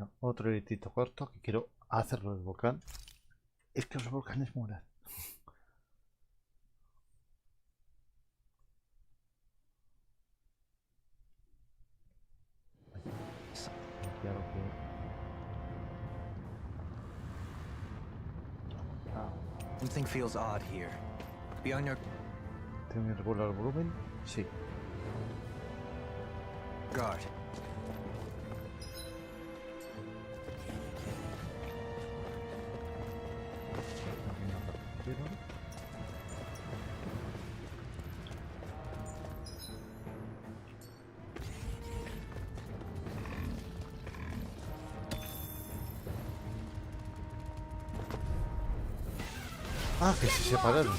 Bueno, otro editito corto que quiero hacerlo del volcán. Es que los volcanes molan. Something feels odd here. Beyond your ¿Tengo que regular el volumen? Sí. guard. Ah, que se separaron.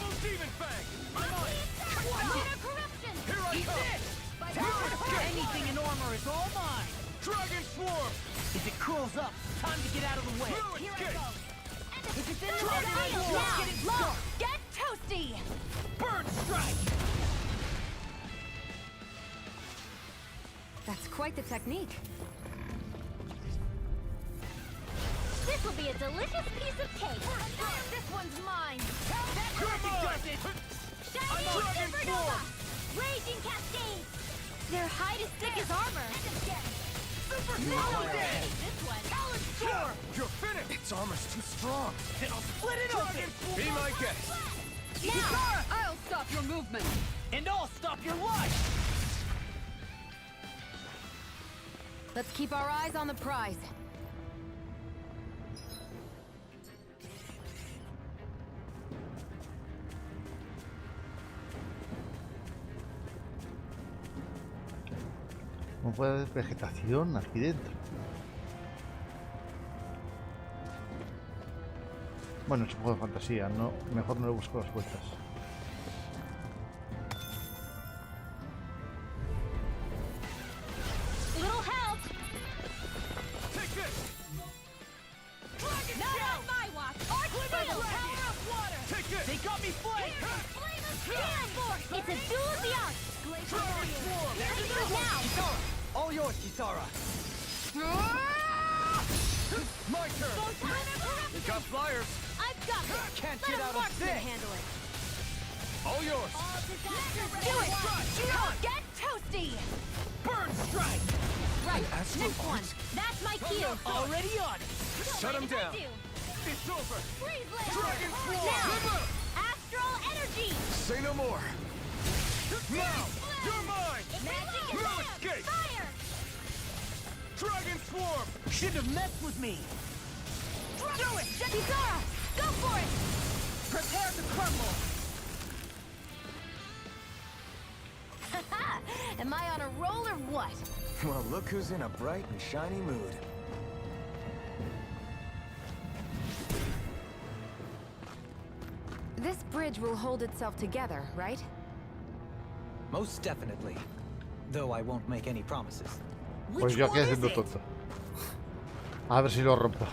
Anything in armor is all mine. Dragon swarm. If it curls up, time to get out of the way. Here it goes. If it's in the way, now, get toasty. Bird strike. That's quite the technique. This will be a delicious piece of cake. This one's mine. That does it. Shiny supernova. Raging cascade. Their hide is thick as armor. Supernova. This one. Talon storm. You're finished. Its armor's too strong. It'll split it open. Be my guest. Now, I'll stop your movement. And I'll stop your life. Let's keep our eyes on the prize. No puede haber vegetación aquí dentro. Bueno, es un juego de fantasía, no, mejor no le busco las vueltas. Little help. Take this. Not on my watch. Archfield. Power of water. Take this. They got me flanked. Flame of steel force. It's a duel of the arts. Dragon swarm. Now. All yours, Kisara. My turn. We got flyers. I've got this. Can't Let get a out of marksman this. handle it. All yours. Do it. Get toasty. Bird strike. Right. Astral Next one. That's my cue. Already on it. Shut him down. It's over. Freeze laser. Dragon swarm. Now. Astral energy. Say no more. Now, you're mine. Magic No and escape. fire. Dragon swarm. Shouldn't have messed with me. Do it. Kisara, go for it. Prepare to crumble. Am I on a roll or what? Well, look who's in a bright and shiny mood. This bridge will hold itself together, right? Most definitely. Though I won't make any promises. Pues yo aquí haciendo tonto. A ver si lo rompo.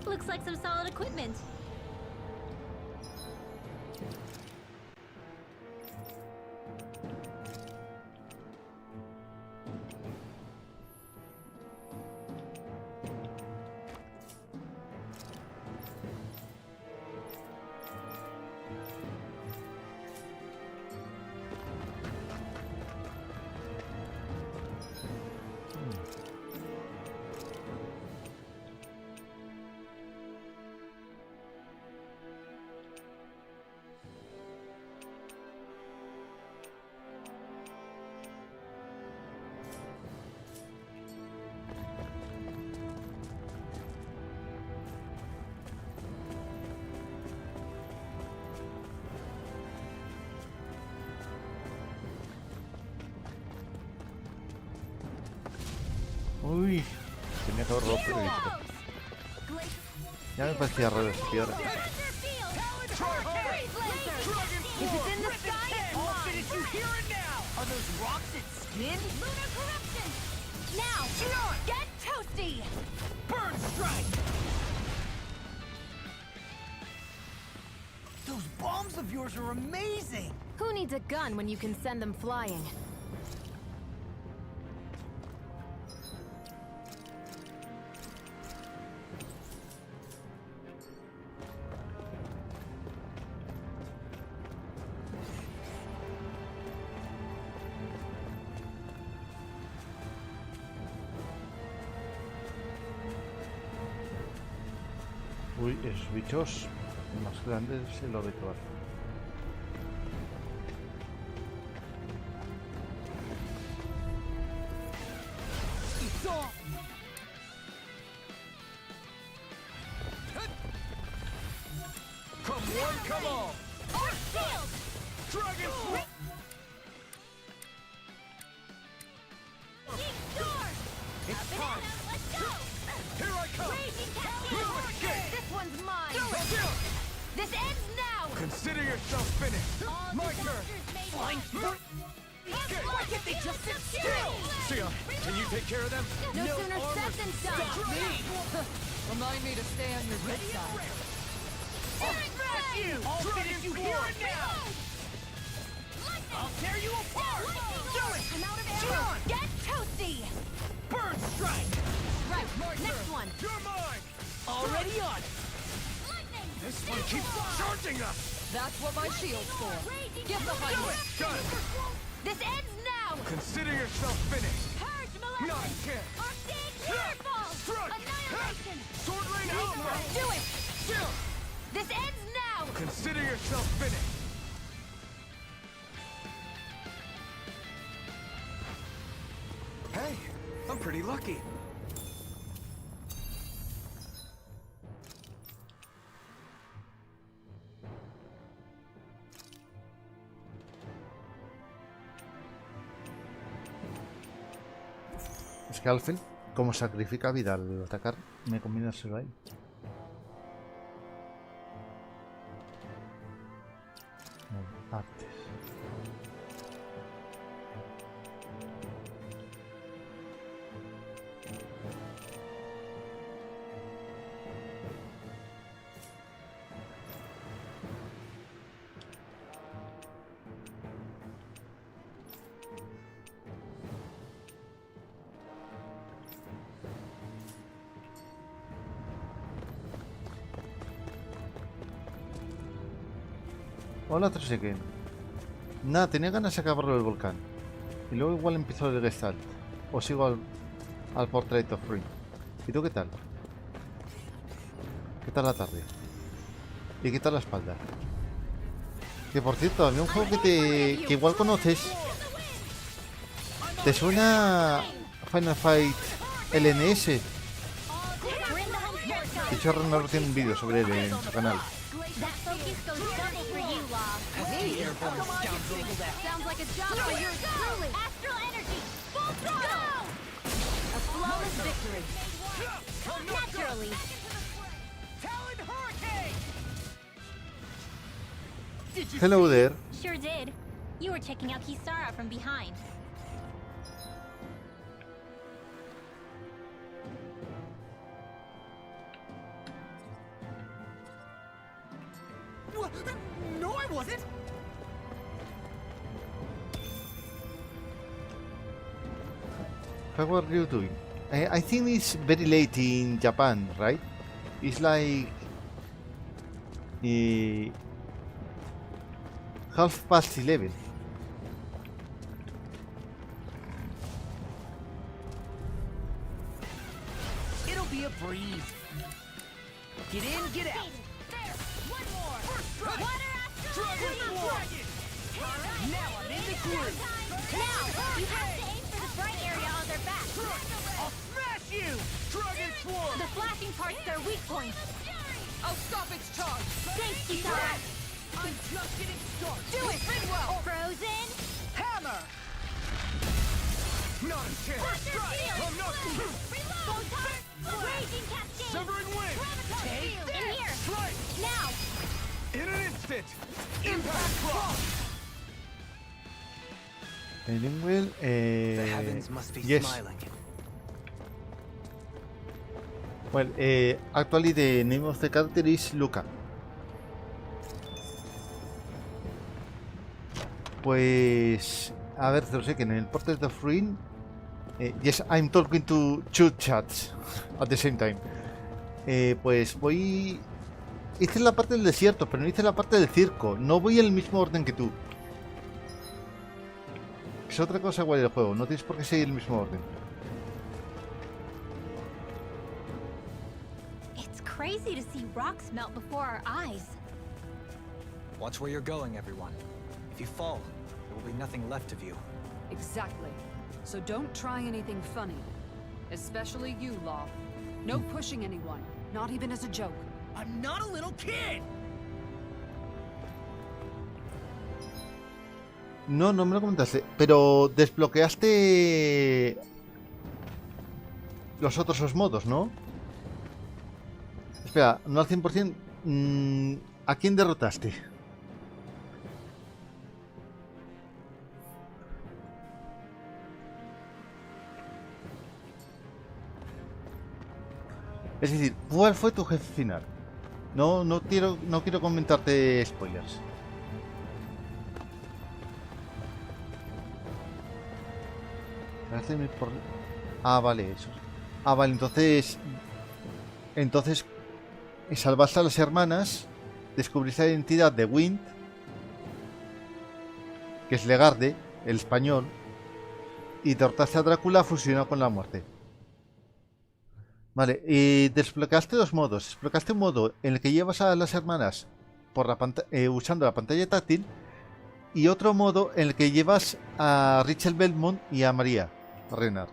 Looks like some solid equipment. Uy, tenía que haberlo visto. Ya me parecía raro esta piedra. If it's in the sky, it's I'll mine. finish you here and now. Are those rocks that spin? Lunar corruption. Now, get toasty. Bird strike. Those bombs of yours are amazing! Who needs a gun when you can send them flying? Uy, esos bichos más grandes es lo habitual. Come one, come all! Dragon Sword! It's time! Let's go! Here I come! Raging No Cascade! escape! This one's mine! This ends now! Consider yourself finished! All My turn! disasters may Flying be- sword! Why can't they just sit still? Sia, can you take care of them? No sooner said than done! Remind me to stay on your good side. I'll finish you here and now! I'll tear you apart! Do it! I'm out of arrows! Get toasty! Bird strike! Right, next one! You're mine! Already on it! Lightning! This one keeps charging us! That's what my shield's for. Raging Get behind me. Got it! This ends now! Consider yourself finished! Purge Not Maleficent! again! Arcade Waterfall! Struck! Annihilation! Sword Lane Alpha! Do it! Still! This ends now! Consider yourself finished! Hey, I'm pretty lucky. Es que Alfred, como sacrifica vida al atacar, me conviene hacerlo ahí. Artes. Hola, Trosiken. Nada, tenía ganas de acabarlo del volcán. Y luego igual empiezo el Gestalt. O sigo al Portrait of Ruin. ¿Y tú qué tal? ¿Qué tal la tarde? ¿Y qué tal la espalda? Que por cierto, había un juego que igual conoces. ¿Te suena Final Fight LNS? De hecho, Renalo tiene un vídeo sobre él en su canal. That focus goes double for you, Law. Sounds like a job for yours truly! Astral energy! Full throttle! A flawless victory! Naturally! Talon Hurricane! Hello there. Sure did. You were checking out Kisara from behind. What? No, I wasn't! How are you doing? I think it's very late in Japan, right? It's like 11:30. It'll be a breeze. Get in, get out. There! One more! Water astral Dragon energy! Dragon! Now I'm in the groove. Now, you have to aim for the bright area on their back. I'll smash you! Dragon Swarm! The flashing part's their weak point. I'll stop its charge. Thanks, Kisara. I'm just getting started. Do it, Frinwell. Frozen. Hammer! Not a chance. Buster Shield. I'm not Reload. Raging Cascade. Severing Wing! Graviton Shield. In here. Strike! Now. In an instant! Impact Cross! Well, The heavens must be yes. smiling. Well, actually the name of the character is Luca. Pues... A ver, te lo sé que en el Portrait of Ruin... yes, I'm talking to two chats at the same time. Pues voy... Hice la parte del desierto, pero no hice la parte del circo. No voy en el mismo orden que tú. Es otra cosa guay del juego. No tienes por qué seguir el mismo orden. It's crazy to see rocks melt before our eyes. Watch where you're going, everyone. If you fall, there will be nothing left of you. Exactly. So don't try anything funny. Especially you, Law. No pushing anyone, not even as a joke. I'm not a little kid! No, no me lo comentaste. Pero desbloqueaste los otros dos modos, ¿no? Espera, no al 100%. ¿A quién derrotaste? Es decir, ¿cuál fue tu jefe final? No quiero comentarte spoilers. Ah, vale, eso. Ah, vale, entonces salvaste a las hermanas, descubriste la identidad de Wind, que es Legarde, el español, y derrotaste a Drácula fusionado con la muerte. Vale, y desbloqueaste dos modos. Desbloqueaste un modo en el que llevas a las hermanas por la usando la pantalla táctil, y otro modo en el que llevas a Rachel Belmont y a María Renard.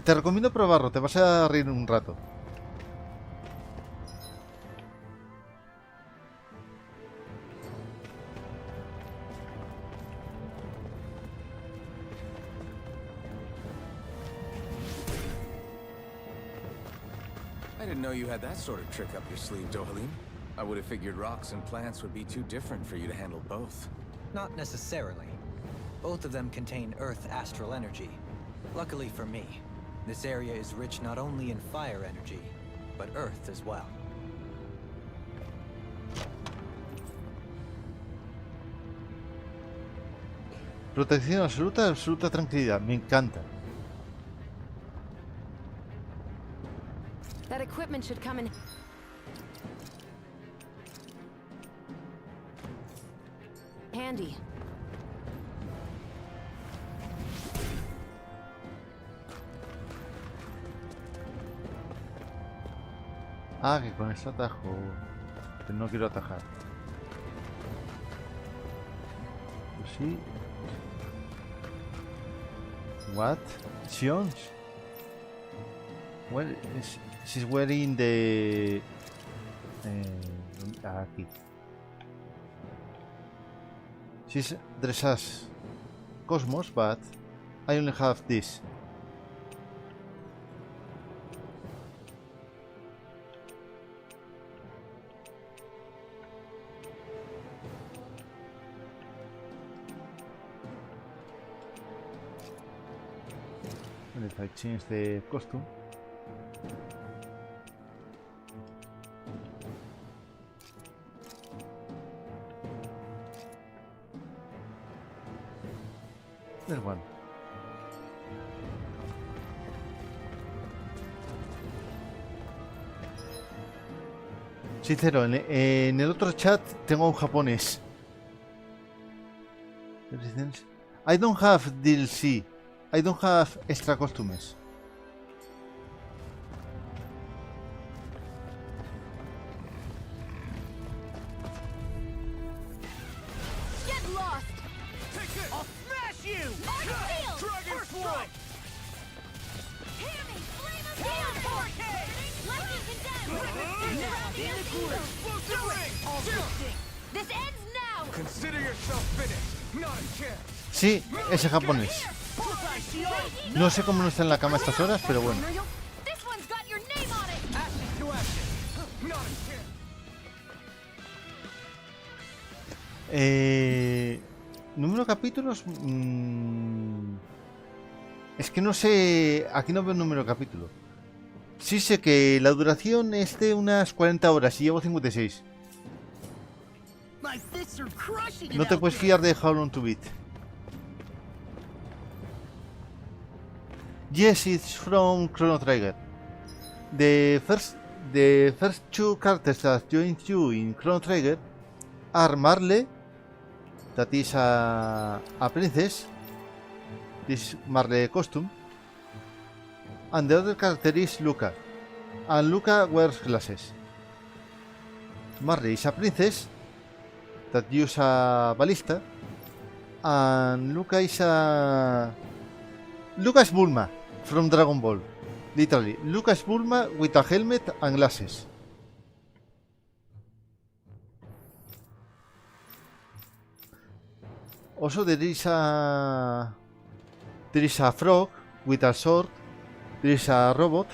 Te recomiendo probarlo, te vas a reír un rato. I didn't know you had that sort of trick up your sleeve, Dohalim. I would have figured rocks and plants would be too different for you to handle both. Not necessarily. Both of them contain Earth astral energy. Luckily for me, this area is rich not only in fire energy, but Earth as well. Protección absoluta, absoluta tranquilidad. Me encanta. That equipment should come in handy. Ah, que con esto atajo. Pero no quiero atajar. Pues sí. What? Sions? Well, she's wearing the... aquí. She's dressed as Cosmos, but I only have this. And if I change the costume, there's one. Sincero, en el otro chat tengo un japonés. I don't have DLC. I don't have extra costumes. Get lost! I'll smash you! Shield! Dragon First Force! strike! Hear me! Flame of down! Lightning condemned! Explosive ring! This ends now! Consider yourself finished. Not a chance. Sí, ese japonés. No sé cómo no está en la cama a estas horas, pero bueno. This one's got your name on it! Ashes to ashes. Not a chance. Número de capítulos. Es que no sé. Aquí no veo número de capítulo. Sí sé que la duración es de unas 40 horas y llevo 56. My fists are crushing it No te out puedes there. fiar de How Long to Beat. Yes, it's from Chrono Trigger. The first two characters that join you in Chrono Trigger are Marle, that is a princess. This is Marle costume. And the other character is Luca. And Luca wears glasses. Marle is a princess that use a ballista. And Luca is Lucas Bulma from Dragon Ball. Literally, Lucas Bulma with a helmet and glasses. Also, there is a frog with a sword. There is a robot.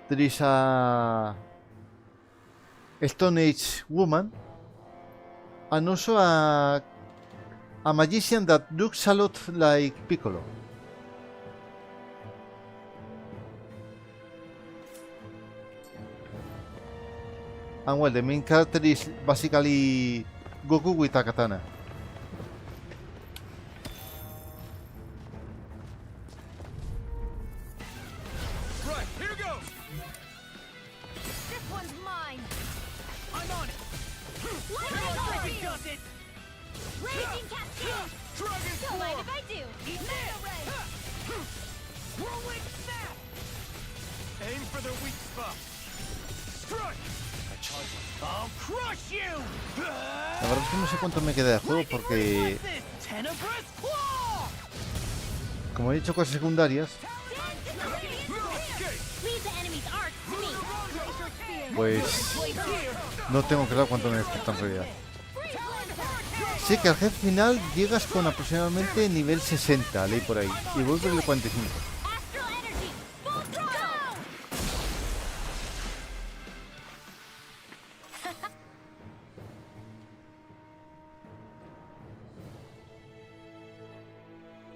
There is a Stone Age woman, and also a magician that looks a lot like Piccolo. And well, the main character is basically Goku with a katana. Right, here goes! This one's mine. I'm on it. Lightning Does it? Raging cascade. Dragon Don't mind Form! if I do. Eat Mega ray. Whirlwind snap. Aim for their weak spot. Strike! I'll crush you. La verdad es que no sé cuánto me queda de juego porque, Tenebrous claw. como he dicho cosas secundarias, Leave the enemy's arc to me. pues no tengo claro cuánto me falta en realidad. Sé que al jefe final llegas con aproximadamente nivel 60, leí por ahí, y voy por el 45. Astral energy. Full throttle.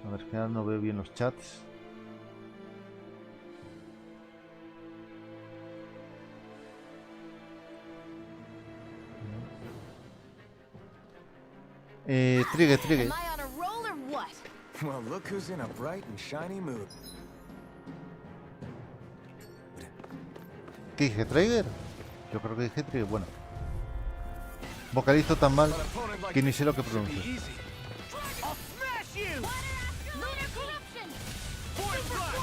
A ver, que ahora no veo bien los chats. Trigger. Am I on a roll or what? Well, look who's in a bright and shiny mood. ¿Qué dije? ¿Trigger? Yo creo que dije Trigger. Bueno. Vocalizo tan mal An opponent like que ni sé lo que this should be pronuncio. easy. I'll smash you. Lunar corruption. Point blast.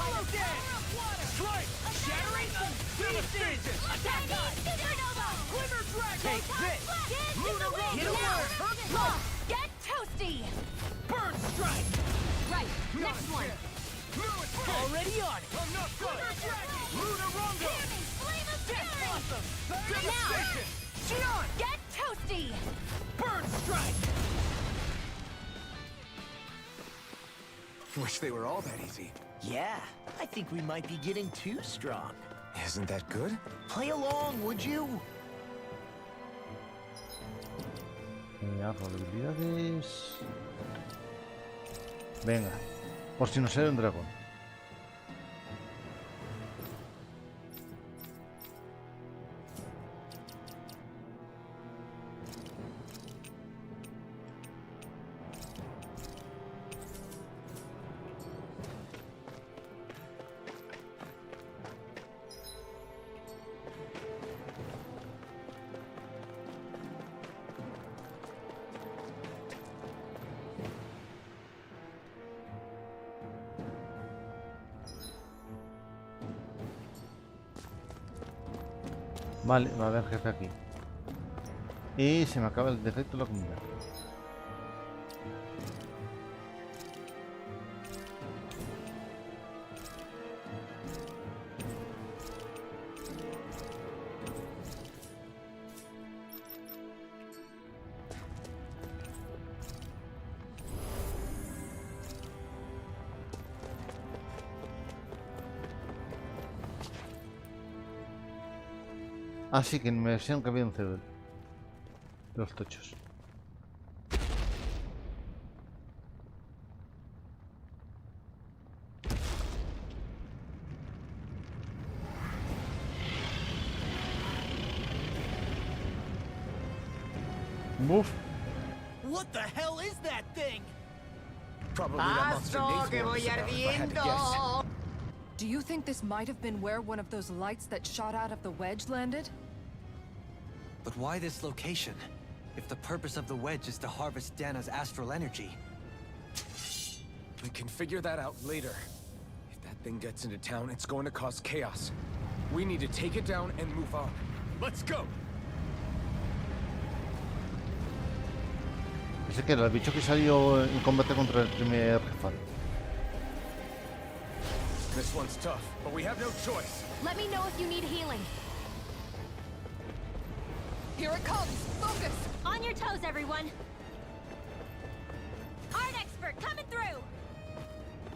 Strike. Shattering. Pieces. Attack us. Supernova. Glimmer dragon. Take this. Lunar wind. Hit a word. Lost. Get toasty. Burn strike. Right. Next one. Already on it. I'm not done! Lunar dragon. Lunar rondo. Flame of Death fury. blossom. Now. Devastation. Xion. Get toasty. Burn strike. Wish they were all that easy. Yeah, I think we might be getting too strong. Isn't that good? Play along, would you? Árbol de habilidades. Venga, por si no sale un dragón. Vale, va a haber jefe aquí. Y se me acaba el defecto de la comida. Así que me decían que había un cebo. Los tochos. Move. What the hell is that thing? Probably that monster Nathan was about, if I had to guess. Do you think this might have been where one of those lights that shot out of the wedge landed? But why this location? If the purpose of the wedge is to harvest Dana's astral energy. We can figure that out later. If that thing gets into town, it's going to cause chaos. We need to take it down and move on. Let's go! Ese que era el bicho que salió en combate contra el primer rival. This one's tough, but we have no choice. Let me know if you need healing. Here it comes! Focus! On your toes, everyone. Art expert coming through.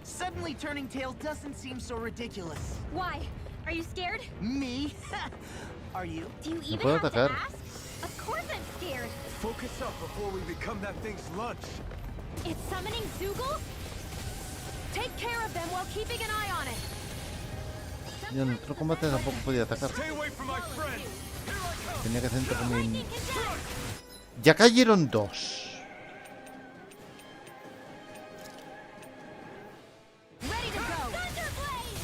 Suddenly turning tail doesn't seem so ridiculous. Why? Are you scared? Me? Are you? Do you even puedo have to atacar. ask? Of course I'm scared. Focus up before we become that thing's lunch. It's summoning Zoogle? Take care of them while keeping an eye on it. Y en el otro combate tampoco podía atacar. Stay away from my friend. Tenía que centrarme en... Lightning condensed. Ya cayeron dos. Ready to go. Thunderblade!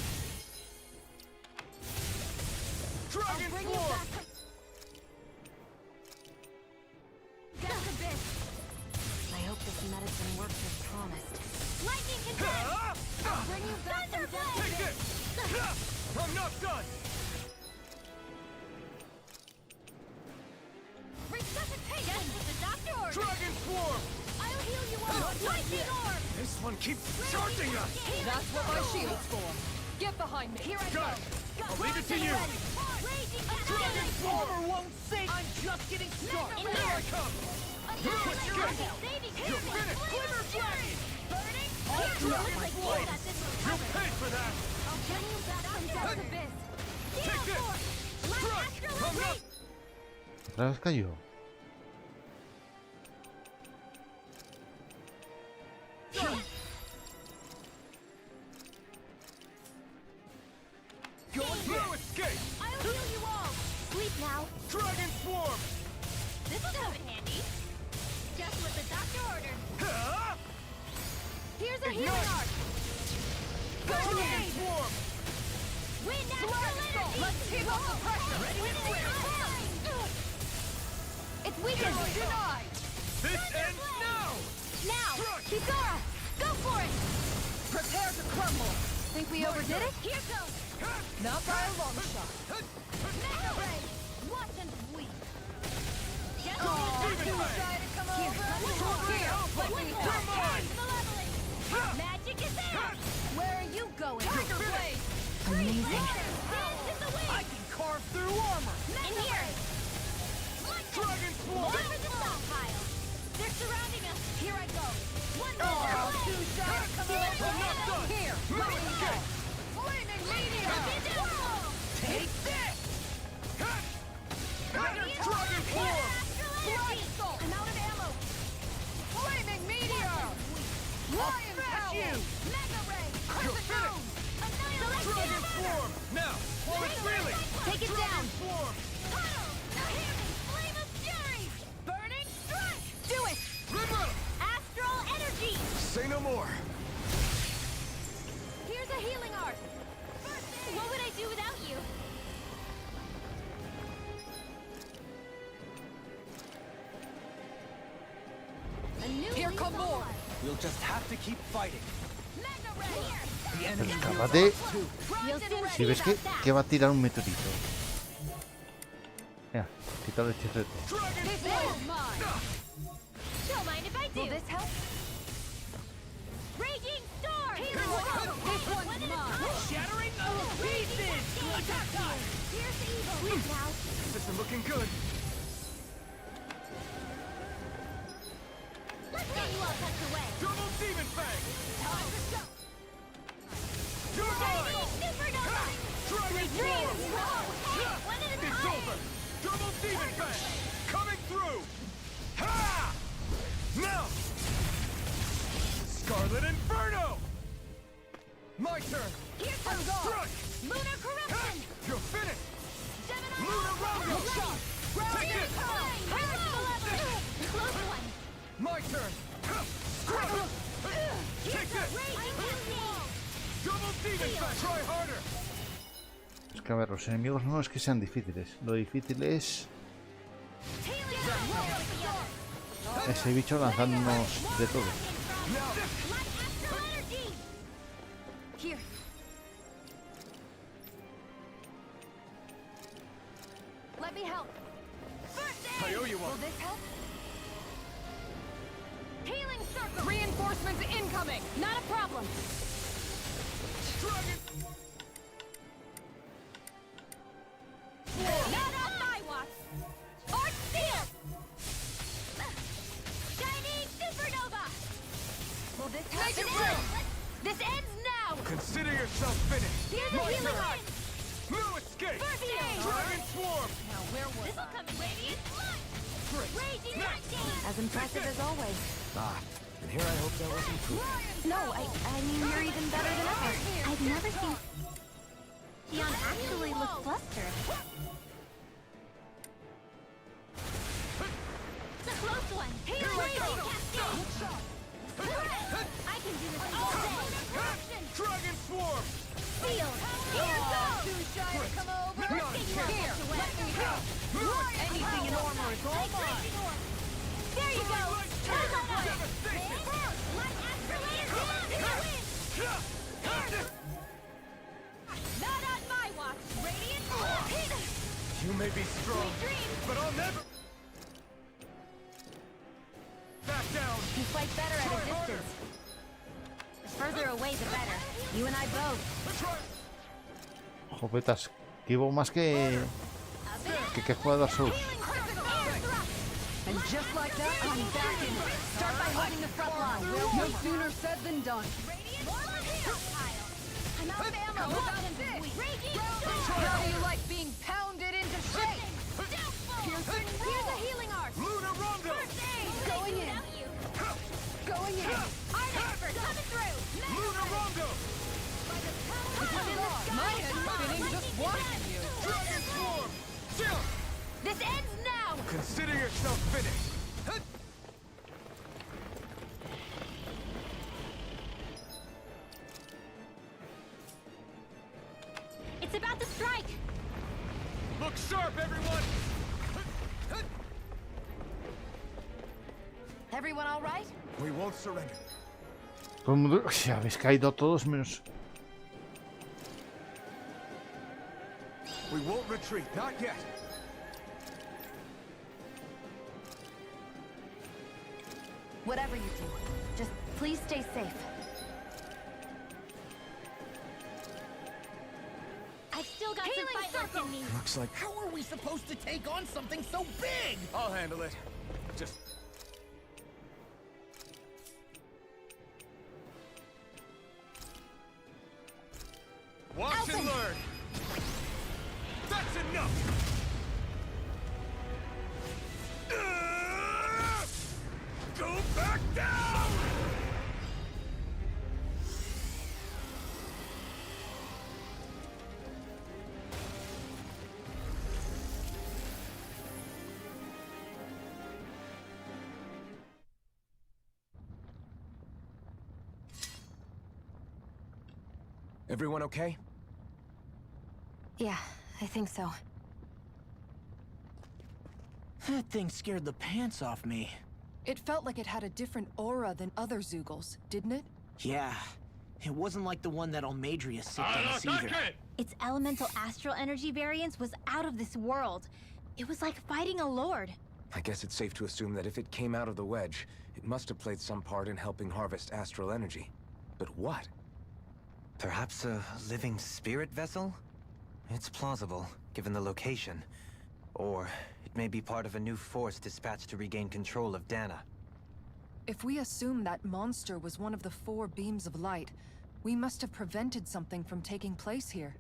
Dragon Bring you Swarm! back. That's a bit. I hope this medicine works as promised. Lightning condensed. Ah! Bring you back from Take death. it! I'm not done! Resuscitation. Yes, the doctor ordered. Dragon Swarm! I'll heal you all. Lightning orb. This one keeps charging us! That's what my shield's for. Get behind me. Here I go. Got it! I'll leave it to you! Raging Dragon cascade. Swarmer won't save. I'm just getting started. In Here I here. come! Annihilate. You're Saving. You're finished! Glimmer fury. Burning. Dragon Like you Blade. got this one You covered. paid for that! I'll bring you back from death's abyss. Take Gale this. force. Let Strike. astral I'm not... release. Otra vez cayó. Go no escape! I'll heal you all. Sleep now. Dragon Swarm! This will come in handy. Just what the doctor ordered. Ah! Here's a healing Ignite. arc. Dragon Swarm! Wind astral energy. Let's keep up the pressure. It's weakened. Denied! This ends now! Now, Strike. Kisara, go for it. Prepare to crumble. Think we overdid it? Here goes. Not by a long shot. Mega ray. Watch and weep. Just Go need that Demon to Fang. Come Here, over. here. Let me help. Come on! The leveling. Magic is there. Where are you going? Tiger Blade! Amazing. Dance in the wind. I can carve through armor. In here. Dragon Swarm! Over the stockpile. They're surrounding us. Here I go. One Oh, more. too shy to come over. I'm not done! Here! No escape! Flaming meteor! Take this. Dragon Swarm! I'm out of ammo. Flaming meteor! Lion Smash you. Mega ray. You're finished! Annihilate Dragon the Swarm! Now, while it's reeling! Take it down. Swarm! Tunnel. Now hear me. Flame of fury. Burning strike. Do it. River! Astral energy. Say no more! Here's a healing art. What would I do without you? A new Here lease come on more. life. We'll just have to keep fighting. Mega ray. The enemy Pues will acaba de... You'll soon Si see ves about that. que va a tirar un meteorito. Mira, quita el hechizo. Dragon This Swarm! is mine! Don't mind if I do. Will this help? Raging storm. This one's mine! Shattering pieces. Attack time. Here's the evil. Now. This isn't looking good. Let's get you all tucked away. Double Demon Fang! Time to go. You're mine! Supernova. Dragon Swarm! One at a It's time. over! Double Demon Fang! Coming through! Ha! Now! Scarlet Inferno! My turn! Here comes Strike! Lunar corruption. You're finished! Gemini. Lunar Roundhouse! Take Take it. it! close one. My turn! Take this! Double demon fast! Try harder! Es que a ver, los enemigos no es que sean difíciles. Lo difícil es ese bicho lanzándonos de todo. Here. Let me help. I owe you one. Will this help? Healing circle. Reinforcements incoming. Not a problem. Dragon! Not on my watch. Or steel. Shining supernova. Will this Make help? it work. This ends now. Consider yourself finished! Here's a healing art. No escape! First aid. Dragon swarm! Now where was This'll I? come in radiant light. Raging cascade. As impressive as always. Ah, and here I hope that wasn't true. No, I mean you're even better than ever. I've never seen Xion actually look flustered. It's a close one. Raging cascade. I can do this all day. Dragon swarm! Field. Here goes. Too shy to come over. Not a chance. Here, let me help. Anything in armor is all mine. There you go. Turn that on. Devastation! Light astrolator. Not on my watch. Radiant light. You may be strong, Sweet dreams. but I'll never... Back down! You fight better at Try a harder. distance. The further away, the better. You and I both. Try... Jopetas, que hubo más que juega Dark Souls. And just like that, I'm back in it. Start by holding the front line. No sooner said than done. I'm out of ammo. How do you like being pounded into shape? Here's a healing arc. Luna Rondo! First aid. Going in. Without you. Going in. Art expert coming through. Luna Rondo! My head's spinning just watching you. Dragon swarm! Chill! This ends now. Consider yourself finished! It's about to strike. Look sharp, everyone! Everyone all right? We won't surrender. Todo el mundo, si habéis caído todos menos. We won't retreat, not yet. Whatever you do, just please stay safe. I've still got some fight left in me. Looks like How are we supposed to take on something so big? I'll handle it. Just... Watch and learn! That's enough! Go back down! Everyone okay? Yeah, I think so. That thing scared the pants off me. It felt like it had a different aura than other Zeugles, didn't it? Yeah, it wasn't like the one that Almadria sipped on us either. Its elemental astral energy variance was out of this world. It was like fighting a lord. I guess it's safe to assume that if it came out of the wedge, it must have played some part in helping harvest astral energy. But what? Perhaps a living spirit vessel? It's plausible, given the location. Or it may be part of a new force dispatched to regain control of Dana. If we assume that monster was one of the 4 beams of light, we must have prevented something from taking place here.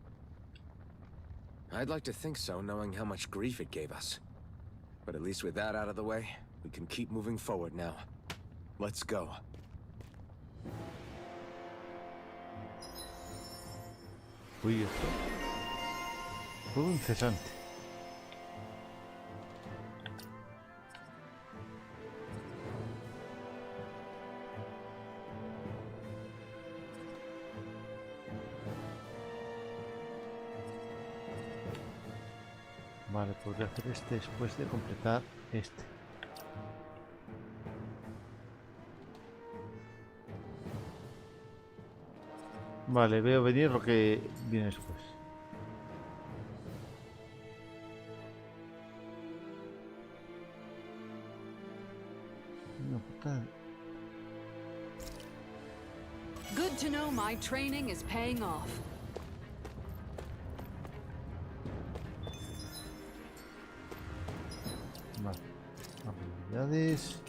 I'd like to think so, knowing how much grief it gave us. But at least with that out of the way, we can keep moving forward now. Let's go. Uy, esto. Todo incesante. Vale, podría hacer este después de completar este. Vale, veo venir lo que viene después. Una puta. Good to know my training is paying off. Vale. Habilidades.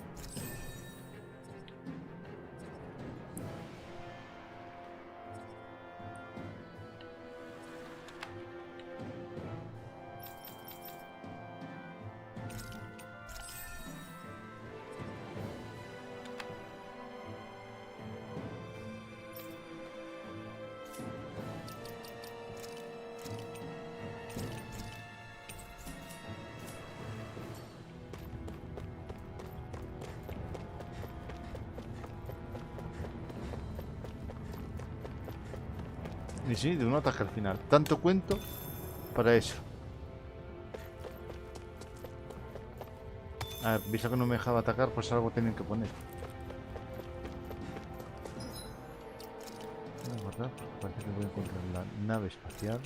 Y sí, de un ataque al final. Tanto cuento para eso. A ver, visto que no me dejaba atacar, pues algo tienen que poner. Voy a guardar, porque parece que voy a encontrar la nave espacial.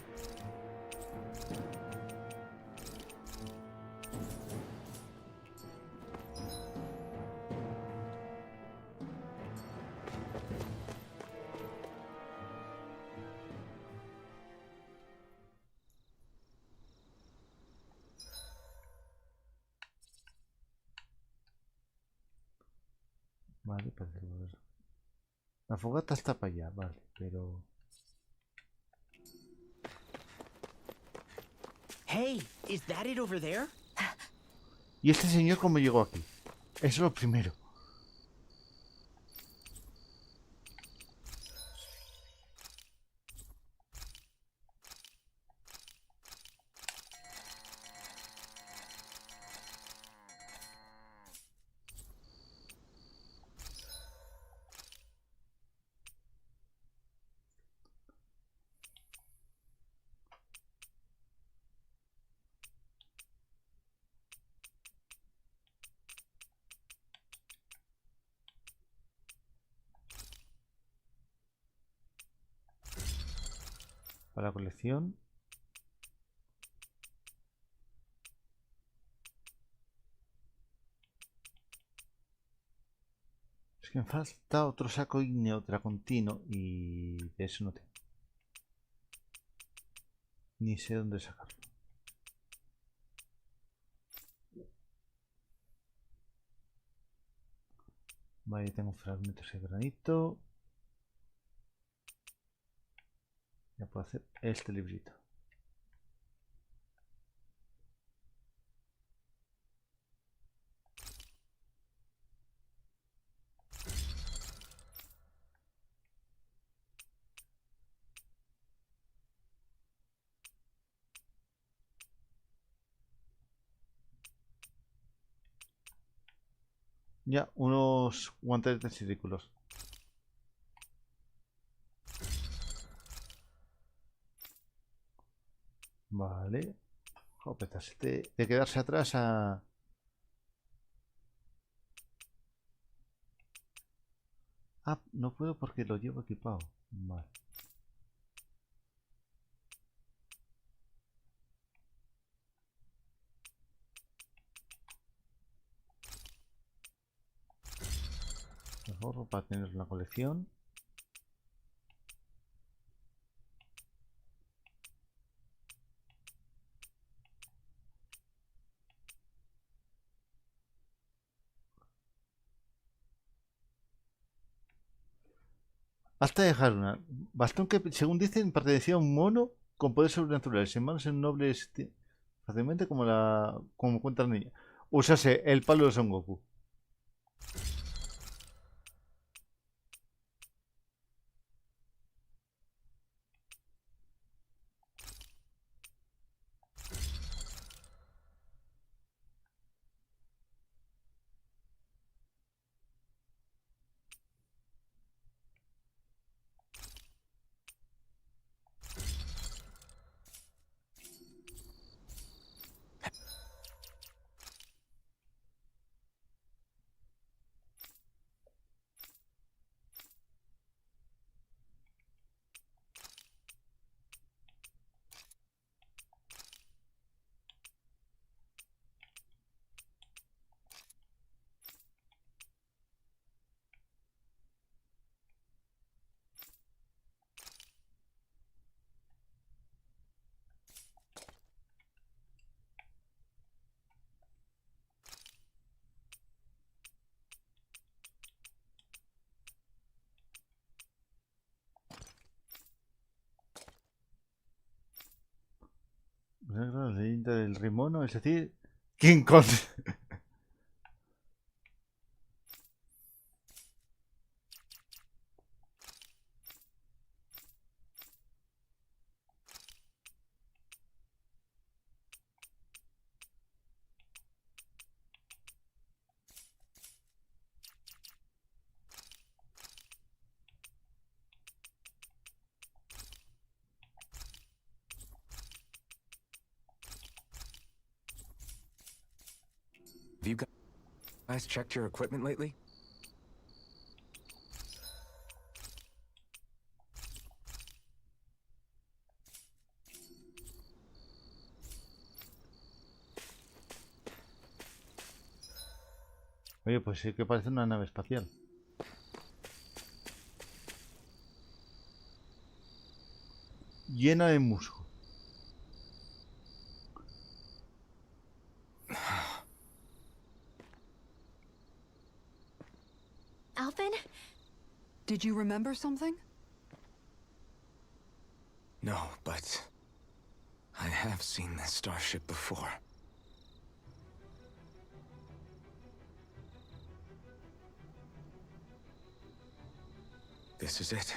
Vale, parece que va a ver. La fogata está para allá, vale, pero... Hey, is that it over there? ¿Y este señor cómo llegó aquí? Eso es lo primero. Para la colección. Es que me falta otro saco ígneo tracontino y de eso no tengo. Ni sé dónde sacarlo. Vale, tengo fragmentos de granito. Ya puedo hacer este librito. Ya, unos guantes de círculos. Vale. Jopetas, de quedarse atrás a... Ah, no puedo porque lo llevo equipado. Vale. Mejor para tener una colección. Hasta dejar una. Bastón que, según dicen, pertenecía a un mono con poderes sobrenaturales. En manos en nobles fácilmente como cuenta la niña. Usase el palo de Son Goku. La leyenda del rey mono, es decir, King Kong. Have you guys checked your equipment lately? Oye, pues sí que parece una nave espacial. Llena de musgo. Alvin? Did you remember something? No, but I have seen this starship before. This is it.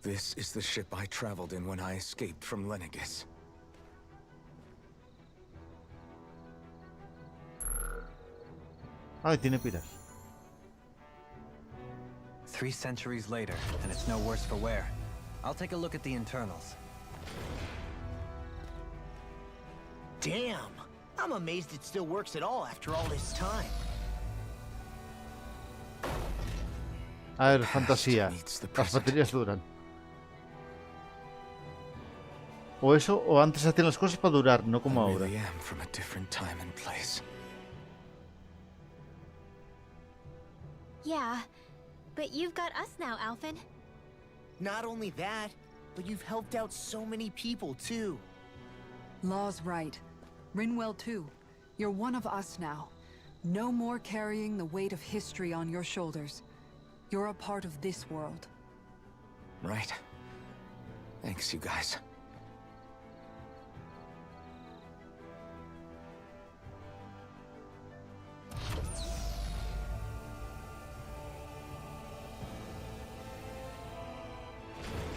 This is the ship I traveled in when I escaped from Lenegis. Ah, tiene piras. 3 centuries later, and it's no worse for wear. I'll take a look at the internals. Damn! I'm amazed it still works at all after all this time. A ver, fantasía. Las baterías duran. O eso, o antes hacían las cosas para durar, no como ahora. I really am from a different time and place. Yeah, but you've got us now, Alvin. Not only that, but you've helped out so many people, too. Law's right. Rinwell too. You're one of us now. No more carrying the weight of history on your shoulders. You're a part of this world. Right. Thanks, you guys.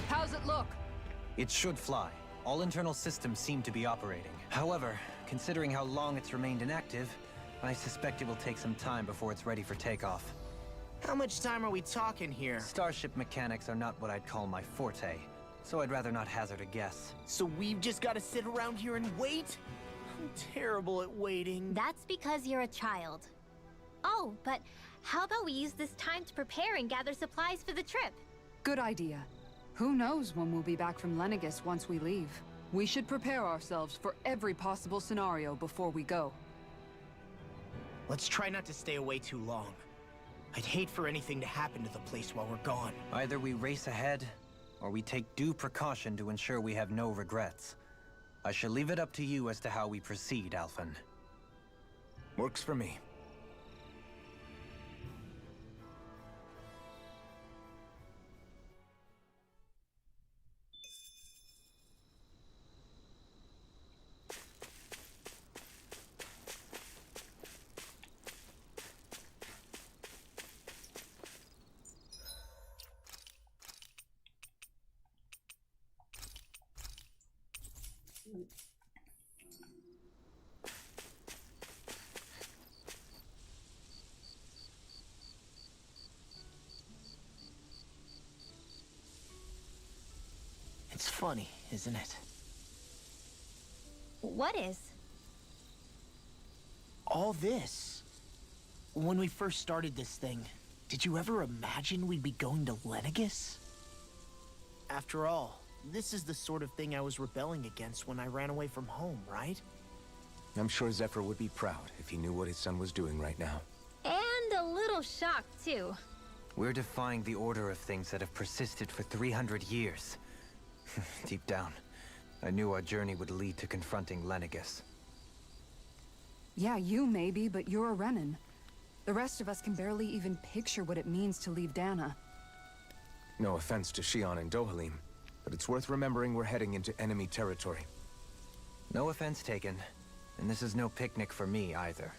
How's it look? It should fly. All internal systems seem to be operating. However, considering how long it's remained inactive, I suspect it will take some time before it's ready for takeoff. How much time are we talking here? Starship mechanics are not what I'd call my forte, so I'd rather not hazard a guess. So we've just got to sit around here and wait? I'm terrible at waiting. That's because you're a child. Oh, but how about we use this time to prepare and gather supplies for the trip? Good idea. Who knows when we'll be back from Lenegis once we leave? We should prepare ourselves for every possible scenario before we go. Let's try not to stay away too long. I'd hate for anything to happen to the place while we're gone. Either we race ahead, or we take due precaution to ensure we have no regrets. I shall leave it up to you as to how we proceed, Alphen. Works for me. It's funny, isn't it? What is? All this. When we first started this thing, did you ever imagine we'd be going to Lenegis? After all, this is the sort of thing I was rebelling against when I ran away from home, right? I'm sure Zephyr would be proud if he knew what his son was doing right now. And a little shocked, too. We're defying the order of things that have persisted for 300 years. Deep down, I knew our journey would lead to confronting Lenegis. Yeah, you maybe, but you're a Renan. The rest of us can barely even picture what it means to leave Dana. No offense to Shion and Dohalim, but it's worth remembering we're heading into enemy territory. No offense taken. And this is no picnic for me either.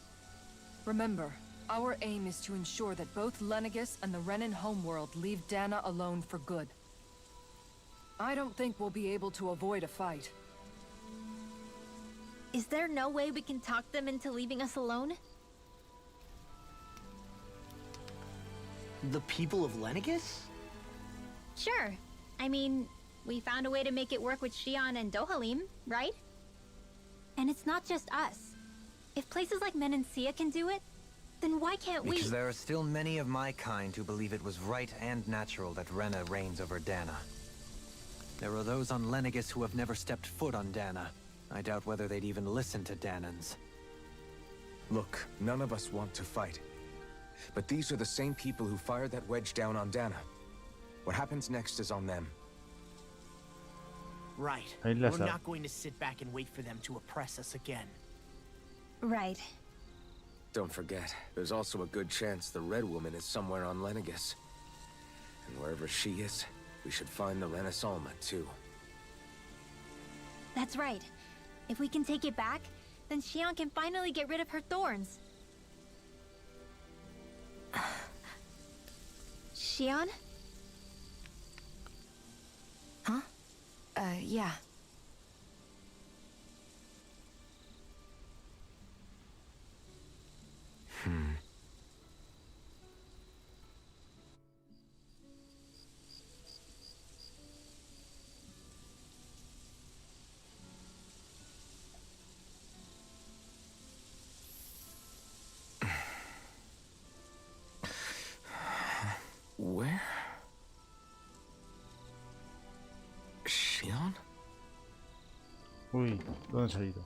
Remember, our aim is to ensure that both Lenegis and the Renan homeworld leave Dana alone for good. I don't think we'll be able to avoid a fight. Is there no way we can talk them into leaving us alone? The people of Lenegis? Sure. I mean, we found a way to make it work with Xion and Dohalim, right? And it's not just us. If places like Menancia can do it, then why can't we? Because there are still many of my kind who believe it was right and natural that Rena reigns over Dana. There are those on Lenegis who have never stepped foot on Dana. I doubt whether they'd even listen to Danans. Look, none of us want to fight. But these are the same people who fired that wedge down on Dana. What happens next is on them. Right. Ahí We're las da. not going to sit back and wait for them to oppress us again. Right. Don't forget, there's also a good chance the Red Woman is somewhere on Lenegis. And wherever she is, we should find the Renaissance too. That's right. If we can take it back, then Xion can finally get rid of her thorns. Xion? Huh? Yeah. Where? Xion? Uy, ¿dónde han salido?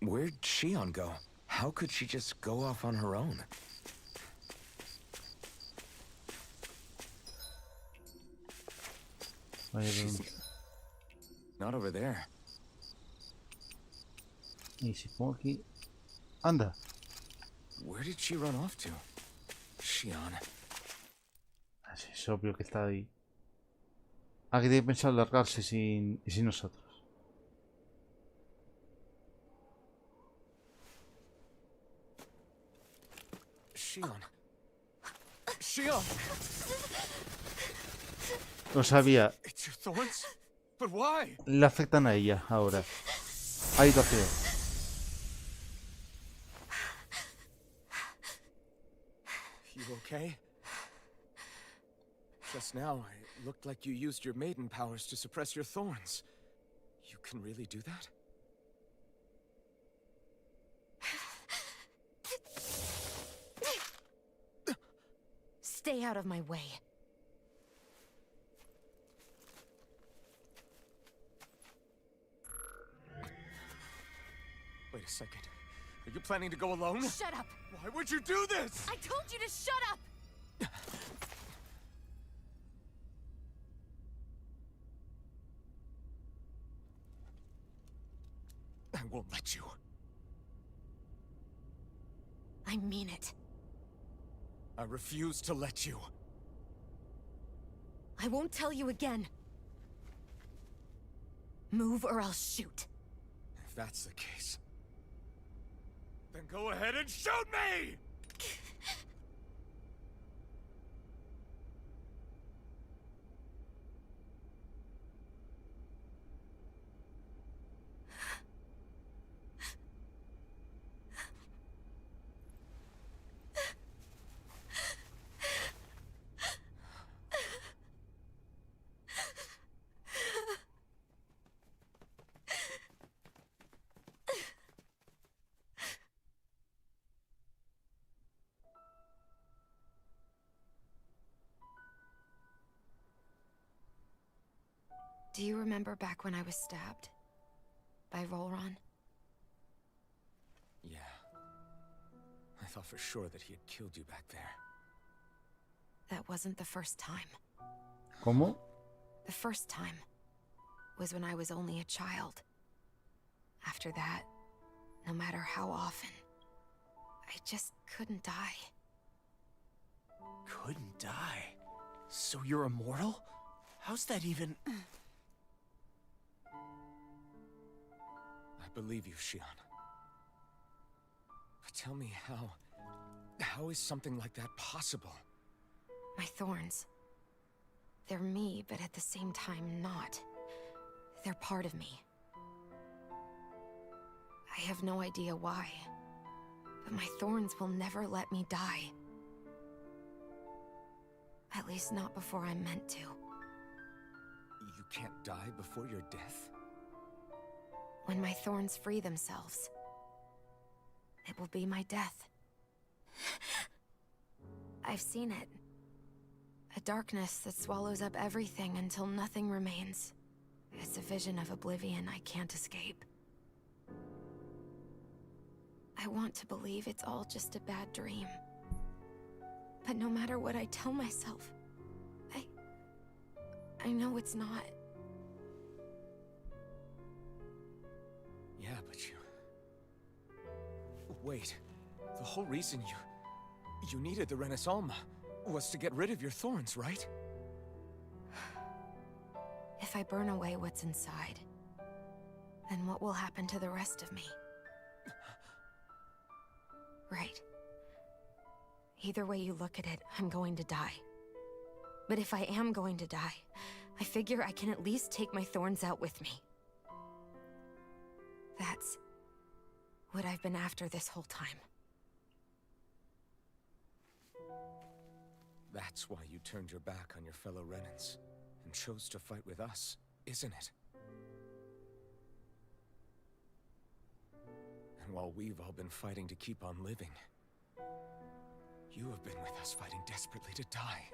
Where'd Xion go? How could she just go off on her own? Vaya, She's not over there. y si pongo aquí... ¡Anda! Where did she run off to? Xion. Así es obvio que está ahí. Ah, que tiene pensado largarse sin nosotros. Xion. Xion! Lo sabía. It's your thorns? But why? Le afectan a ella ahora. Ha ido a peor. You okay? Just now, it looked like you used your maiden powers to suppress your thorns. You can really do that? Stay out of my way. Wait a second. Are you planning to go alone? Shut up! Why would you do this? I told you to shut up! I won't let you. I mean it. I refuse to let you. I won't tell you again. Move or I'll shoot. If that's the case, then go ahead and shoot me! Do you remember back when I was stabbed? By Volron? Yeah. I thought for sure that he had killed you back there. That wasn't the first time. ¿Cómo? The first time was when I was only a child. After that, no matter how often, I just couldn't die. Couldn't die. So you're immortal? How's that even... I believe you, Shion. But tell me how is something like that possible? My thorns. They're me, but at the same time not. They're part of me. I have no idea why, but my thorns will never let me die. At least not before I'm meant to. You can't die before your death? When my thorns free themselves, it will be my death. I've seen it. A darkness that swallows up everything until nothing remains. It's a vision of oblivion I can't escape. I want to believe it's all just a bad dream. But no matter what I tell myself, I know it's not. Yeah, but you... Wait. The whole reason you needed the Renaissance was to get rid of your thorns, right? If I burn away what's inside, then what will happen to the rest of me? Right. Either way you look at it, I'm going to die. But if I am going to die, I figure I can at least take my thorns out with me. That's what I've been after this whole time. That's why you turned your back on your fellow Renans and chose to fight with us, isn't it? And while we've all been fighting to keep on living, you have been with us fighting desperately to die.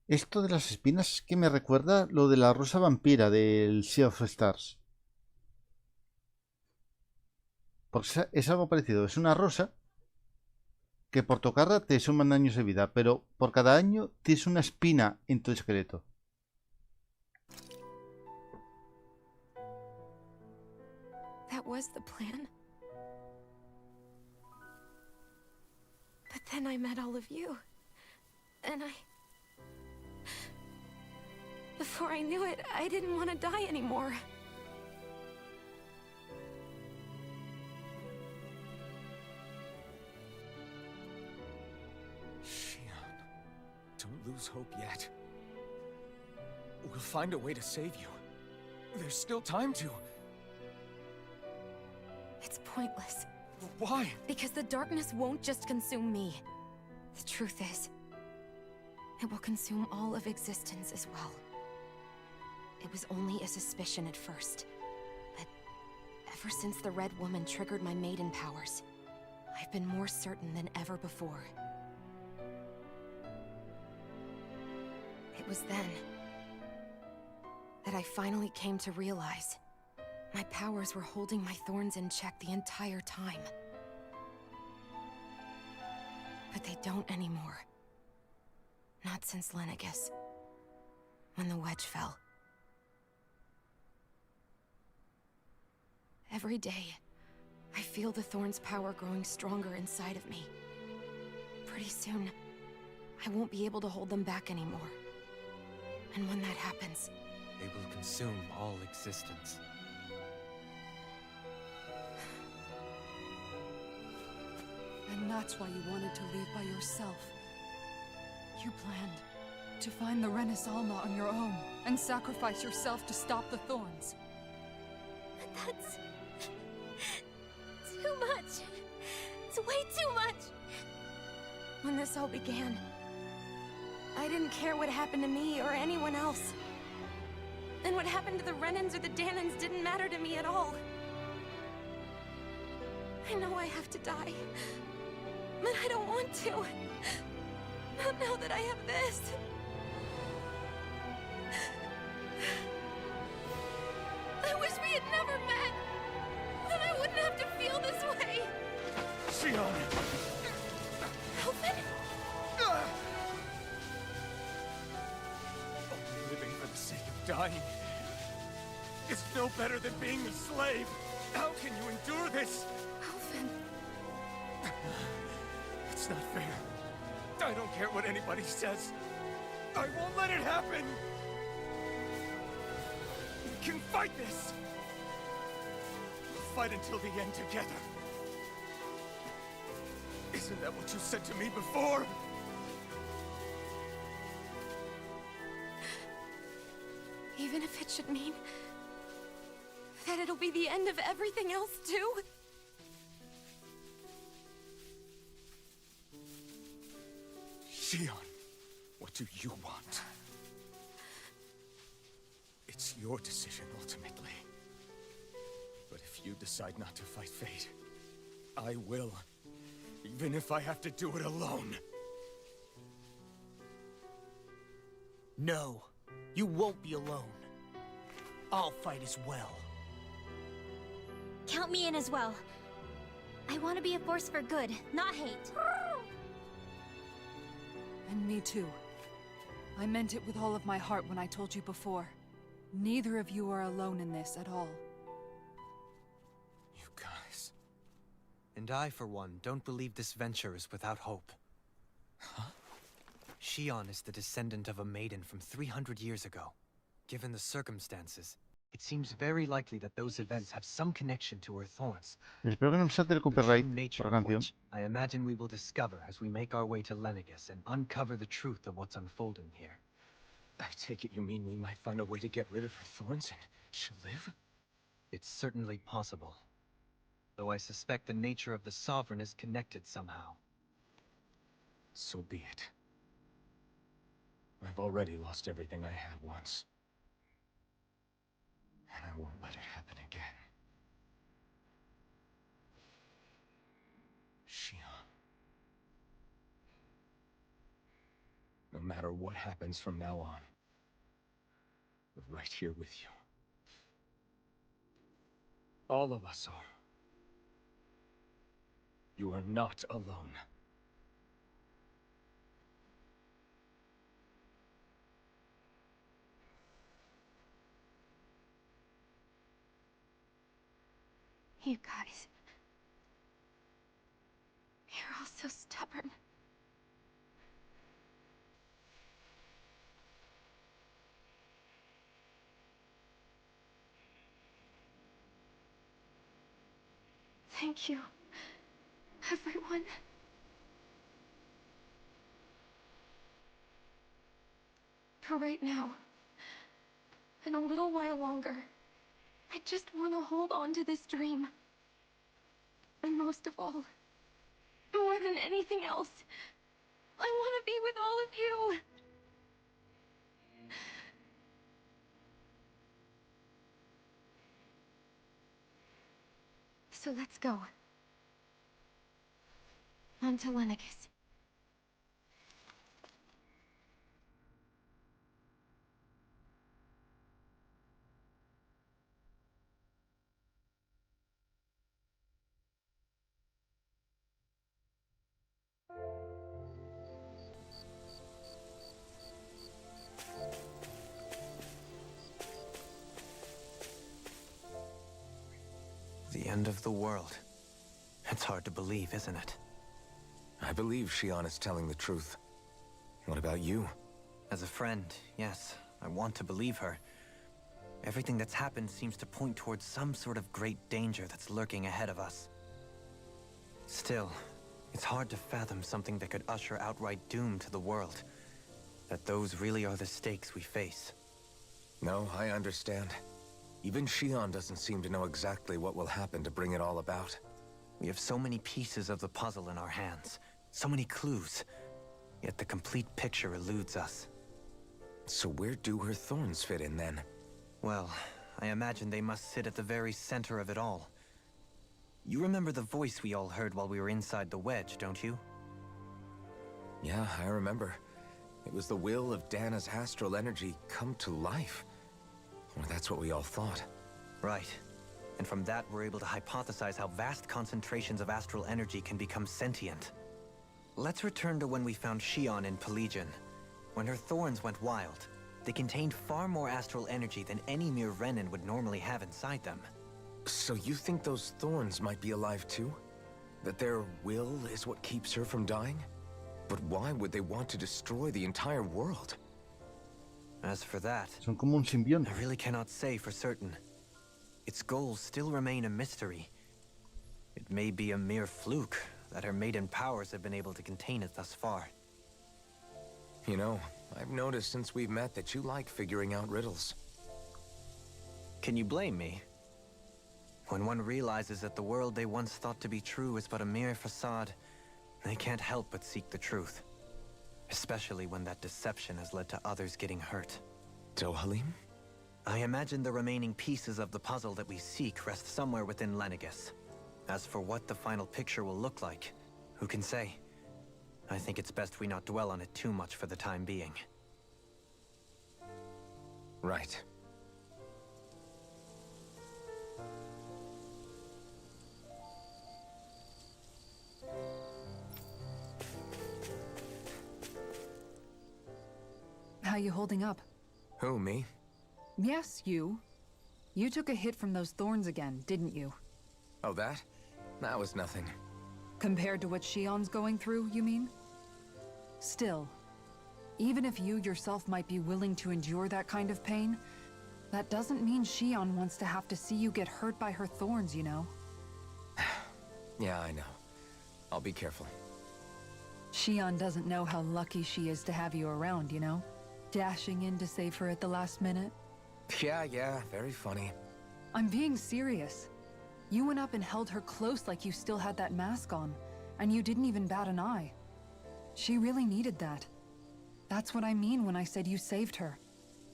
Esto de las espinas que me recuerda lo de la rosa vampira del Sea of Stars. Porque es algo parecido. Es una rosa que por tocarla te suman años de vida, pero por cada año tienes una espina en tu esqueleto. That was the plan. But then I met all of you. And before I knew it, I didn't want to die anymore. Shion, don't lose hope yet. We'll find a way to save you. There's still time to. It's pointless. Why? Because the darkness won't just consume me. The truth is, it will consume all of existence as well. It was only a suspicion at first, but ever since the Red Woman triggered my maiden powers, I've been more certain than ever before. It was then that I finally came to realize my powers were holding my thorns in check the entire time. But they don't anymore. Not since Lenegis, when the wedge fell. Every day, I feel the thorn's power growing stronger inside of me. Pretty soon, I won't be able to hold them back anymore. And when that happens, They will consume all existence. And that's why you wanted to leave by yourself. You planned to find the Renaissance on your own and sacrifice yourself to stop the thorns. But that's... too much. It's way too much. when this all began, I didn't care what happened to me or anyone else. And what happened to the Renans or the Danans didn't matter to me at all. I know I have to die, but I don't want to. Not now that I have this. I wish we had never met. Then I wouldn't have to feel this way. Shion! Elvin? Living for the sake of dying is no better than being a slave. How can you endure this? Elvin. It's not fair. I don't care what anybody says. I won't let it happen! We can fight this! Fight until the end together. Isn't that what you said to me before? Even if it should mean that it'll be the end of everything else, too? Shion, what do you want? It's your decision, ultimately. But if you decide not to fight fate, I will. Even if I have to do it alone. No, you won't be alone. I'll fight as well. Count me in as well. I want to be a force for good, not hate. And me too. I meant it with all of my heart when I told you before. Neither of you are alone in this at all. You guys... And I, for one, don't believe this venture is without hope. Huh? Shion is the descendant of a maiden from 300 years ago. Given the circumstances, it seems very likely that those events have some connection to her thorns. Espero que no me salte el The true copyright nature por la of canción. which I imagine we will discover as we make our way to Lenegis and uncover the truth of what's unfolding here. I take it you mean we might find a way to get rid of her thorns and she'll live? It's certainly possible. Though I suspect the nature of the Sovereign is connected somehow. So be it. I've already lost everything I had once. And I won't let it happen again. Shion. No matter what happens from now on, we're right here with you. All of us are. You are not alone. You guys... You're all so stubborn. Thank you, everyone. For right now, and a little while longer, I just want to hold on to this dream. And most of all, more than anything else, I want to be with all of you. So let's go. On to Lenegis. The end of the world. It's hard to believe, isn't it? I believe Shion is telling the truth. What about you? As a friend, yes, I want to believe her. Everything that's happened seems to point towards some sort of great danger that's lurking ahead of us. Still, it's hard to fathom something that could usher outright doom to the world. That those really are the stakes we face. No, I understand. Even Shion doesn't seem to know exactly what will happen to bring it all about. We have so many pieces of the puzzle in our hands, so many clues, yet the complete picture eludes us. So where do her thorns fit in then? Well, I imagine they must sit at the very center of it all. You remember the voice we all heard while we were inside the wedge, don't you? Yeah, I remember. It was the will of Dana's astral energy come to life. Or that's what we all thought. Right. And from that, we're able to hypothesize how vast concentrations of astral energy can become sentient. Let's return to when we found Shion in Pelegion. When her thorns went wild, they contained far more astral energy than any mere Renin would normally have inside them. So you think those thorns might be alive too? That their will is what keeps her from dying? But why would they want to destroy the entire world? As for that, Son como un simbionte. I really cannot say for certain. Its goals still remain a mystery. It may be a mere fluke that her maiden powers have been able to contain it thus far. You know, I've noticed since we've met that you like figuring out riddles. Can you blame me? When one realizes that the world they once thought to be true is but a mere facade, they can't help but seek the truth. Especially when that deception has led to others getting hurt. Dohalim? I imagine the remaining pieces of the puzzle that we seek rest somewhere within Lenegis. As for what the final picture will look like, who can say? I think it's best we not dwell on it too much for the time being. Right. How you holding up? Who, me? Yes, you. You took a hit from those thorns again, didn't you? Oh, that? That was nothing. Compared to what Shion's going through, you mean? Still, even if you yourself might be willing to endure that kind of pain, that doesn't mean Shion wants to have to see you get hurt by her thorns, you know? Yeah, I know. I'll be careful. Shion doesn't know how lucky she is to have you around, you know? Dashing in to save her at the last minute. Yeah, very funny. I'm being serious. You went up and held her close like you still had that mask on, and you didn't even bat an eye. She really needed that. That's what I mean when I said you saved her.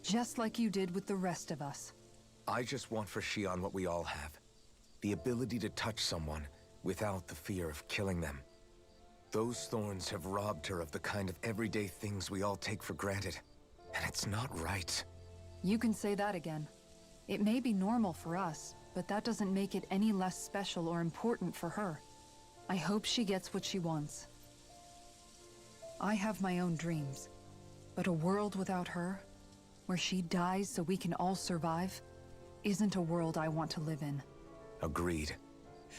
Just like you did with the rest of us. I just want for Shion what we all have. The ability to touch someone without the fear of killing them. Those thorns have robbed her of the kind of everyday things we all take for granted. And it's not right. You can say that again. It may be normal for us, but that doesn't make it any less special or important for her. I hope she gets what she wants. I have my own dreams, but a world without her, where she dies so we can all survive, isn't a world I want to live in. Agreed.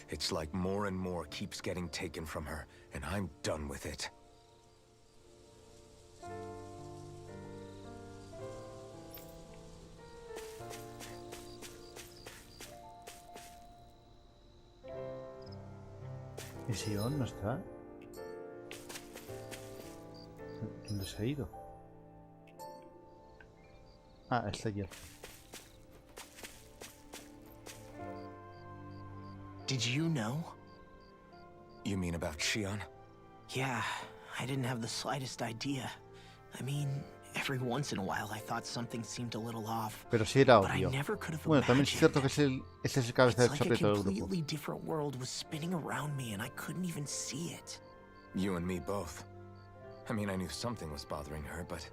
It's like more and more keeps getting taken from her, and I'm done with it. ¿Y Shion no está? ¿Dónde se ha ido? Ah, está aquí. Did you know? You mean about Shion? Yeah, I didn't have the slightest idea. I mean, every once in a while I thought something seemed a little off. Pero sí era But I obvio. never could have Bueno, también es cierto que imagined. es el cabeza It's del like a chorrito del grupo. completely different world was spinning around me and I couldn't even see it. You and me both. I mean, I knew something was bothering her, but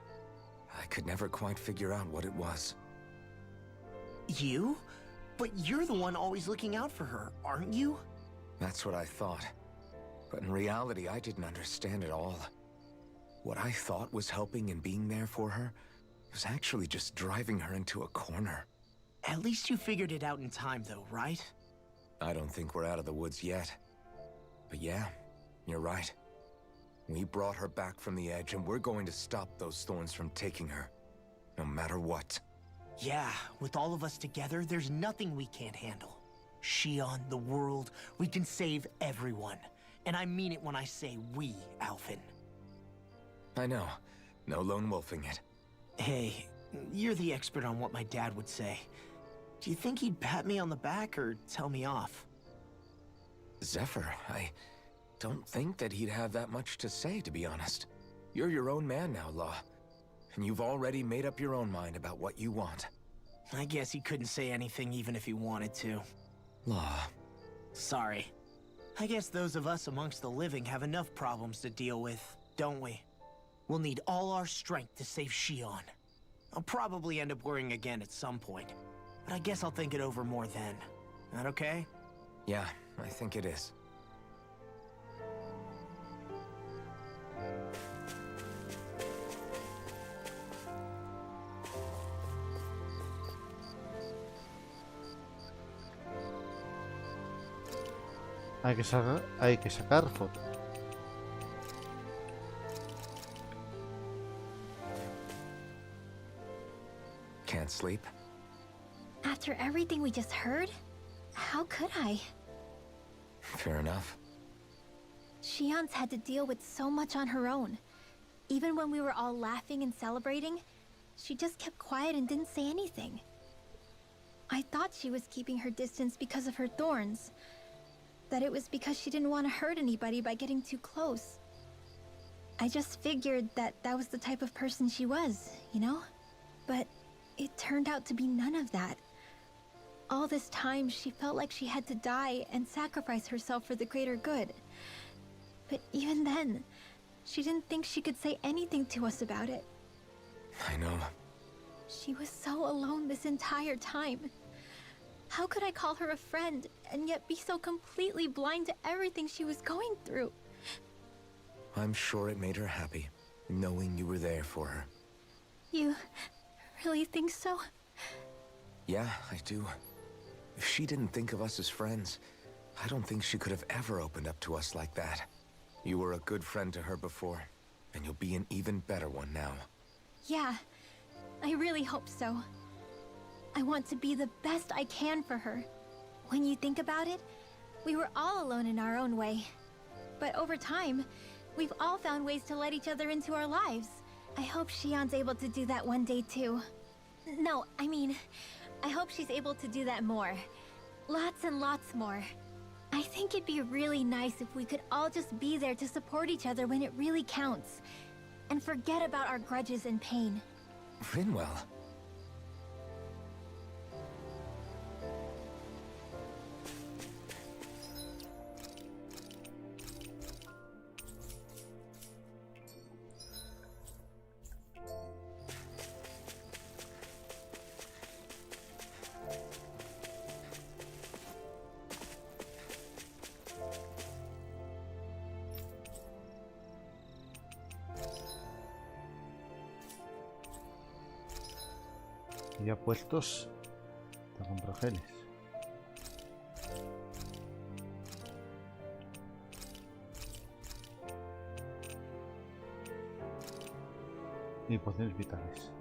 I could never quite figure out what it was. You? But you're the one always looking out for her, aren't you? That's what I thought. But in reality, I didn't understand it all. What I thought was helping and being there for her was actually just driving her into a corner. At least you figured it out in time though, right? I don't think we're out of the woods yet. But yeah, you're right. We brought her back from the edge and we're going to stop those thorns from taking her. No matter what. Yeah, with all of us together, there's nothing we can't handle. Shion, the world, we can save everyone. And I mean it when I say we, Alphen. I know. No lone wolfing it. Hey, you're the expert on what my dad would say. Do you think he'd pat me on the back or tell me off? Zephyr, I don't think that he'd have that much to say, to be honest. You're your own man now, Law. And you've already made up your own mind about what you want. I guess he couldn't say anything even if he wanted to. Law. Sorry. I guess those of us amongst the living have enough problems to deal with, don't we? We'll need all our strength to save Shion. I'll probably end up worrying again at some point, but I guess I'll think it over more then. That okay? Yeah, I think it is. Hay que sacar foto. can't sleep? After everything we just heard, how could I? Fair enough. Shion's had to deal with so much on her own. Even when we were all laughing and celebrating, she just kept quiet and didn't say anything. I thought she was keeping her distance because of her thorns. That it was because she didn't want to hurt anybody by getting too close. I just figured that that was the type of person she was, you know? But it turned out to be none of that. All this time, she felt like she had to die and sacrifice herself for the greater good. But even then, she didn't think she could say anything to us about it. I know. She was so alone this entire time. How could I call her a friend and yet be so completely blind to everything she was going through? I'm sure it made her happy, knowing you were there for her. You really think so? Yeah, I do. If she didn't think of us as friends, I don't think she could have ever opened up to us like that. You were a good friend to her before, and you'll be an even better one now. Yeah, I really hope so. I want to be the best I can for her. When you think about it, we were all alone in our own way. But over time, we've all found ways to let each other into our lives. I hope Shion's able to do that one day too. No, I mean, I hope she's able to do that more. Lots and lots more. I think it'd be really nice if we could all just be there to support each other when it really counts. And forget about our grudges and pain. Rinwell. Y ya puestos, te compro geles. Y pociones vitales.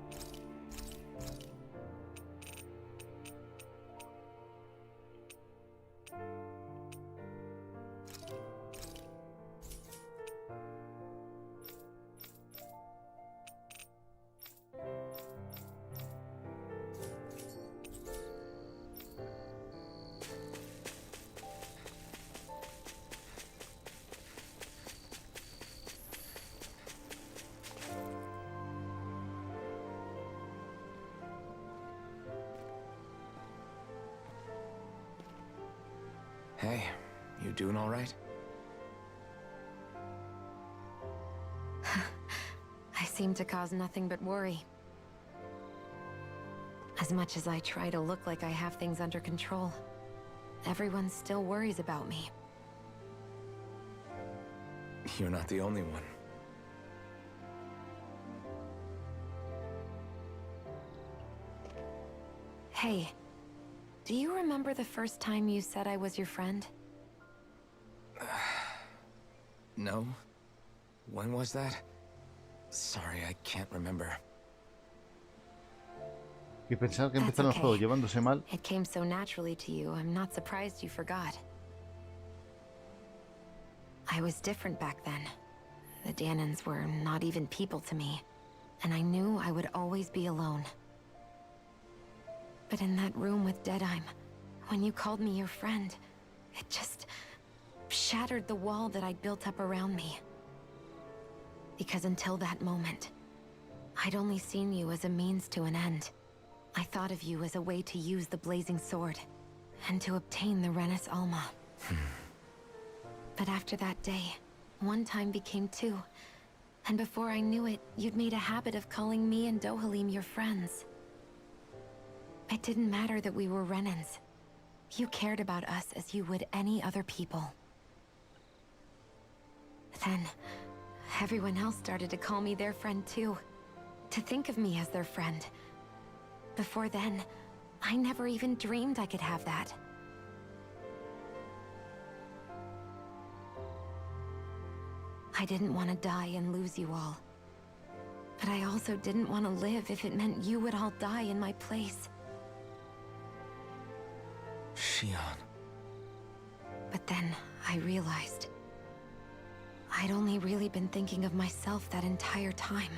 Hey, you doing all right? I seem to cause nothing but worry. As much as I try to look like I have things under control, everyone still worries about me. You're not the only one. Hey, do you remember the first time you said I was your friend? No? When was that? Sorry, I can't remember. Y pensar que That's empezaron el juego okay. llevándose mal. It came so naturally to you, I'm not surprised you forgot. I was different back then. The Danans were not even people to me, and I knew I would always be alone. But in that room with Deadime, when you called me your friend, it just shattered the wall that I'd built up around me. Because until that moment, I'd only seen you as a means to an end. I thought of you as a way to use the blazing sword, and to obtain the Renis Alma. But after that day, one time became two, and before I knew it, you'd made a habit of calling me and Dohalim your friends. It didn't matter that we were Renans. You cared about us as you would any other people. Then, everyone else started to call me their friend too. To think of me as their friend. Before then, I never even dreamed I could have that. I didn't want to die and lose you all. But I also didn't want to live if it meant you would all die in my place. Shion. But then I realized I'd only really been thinking of myself that entire time.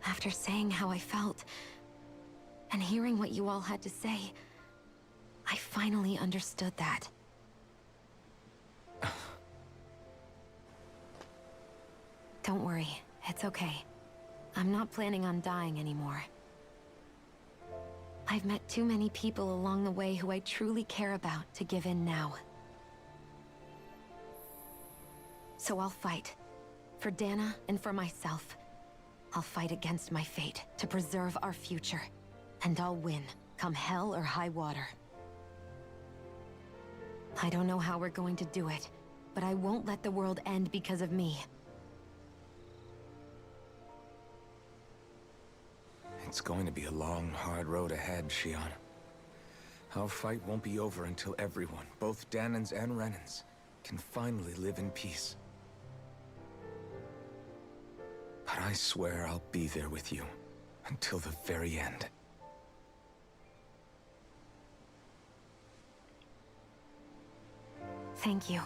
After saying how I felt, and hearing what you all had to say, I finally understood that. Don't worry, it's okay. I'm not planning on dying anymore. I've met too many people along the way who I truly care about to give in now. So I'll fight. For Dana and for myself. I'll fight against my fate to preserve our future. And I'll win, come hell or high water. I don't know how we're going to do it, but I won't let the world end because of me. It's going to be a long, hard road ahead, Shion. Our fight won't be over until everyone, both Danans and Renans, can finally live in peace. But I swear I'll be there with you until the very end. Thank you.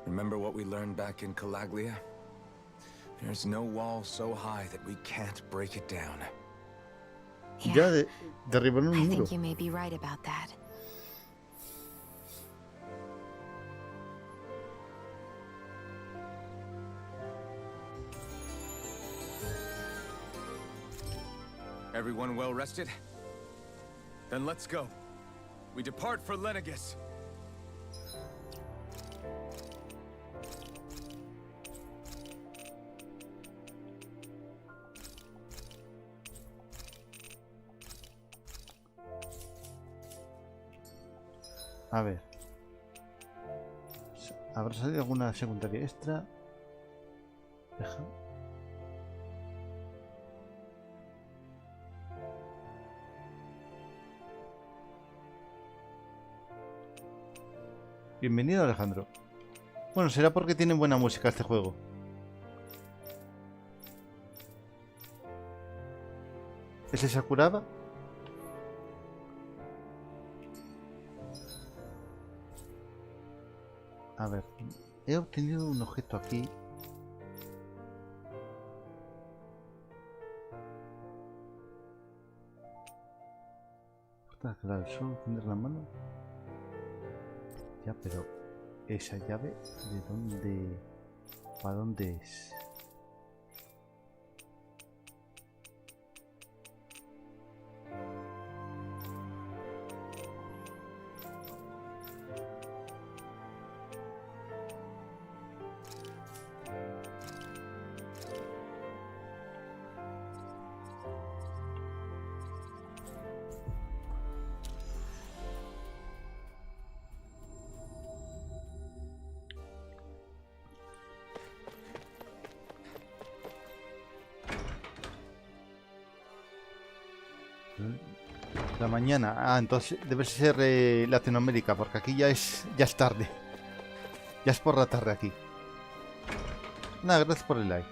Remember what we learned back in Calaglia? There's no wall so high that we can't break it down. Ya derribaron un I muro. think you may be right about that. Everyone well rested? Then let's go. We depart for Lenegis. A ver. ¿Habrá salido alguna secundaria extra? Deja. Bienvenido, Alejandro. Bueno, será porque tiene buena música este juego. ¿Ese Sakuraba? A ver, he obtenido un objeto aquí. Claro, solo tener la mano. Ya, pero esa llave, ¿de dónde? ¿Para dónde es? La mañana. Ah, entonces debe ser Latinoamérica, porque aquí ya es tarde. Ya es por la tarde aquí. Nada, gracias por el like.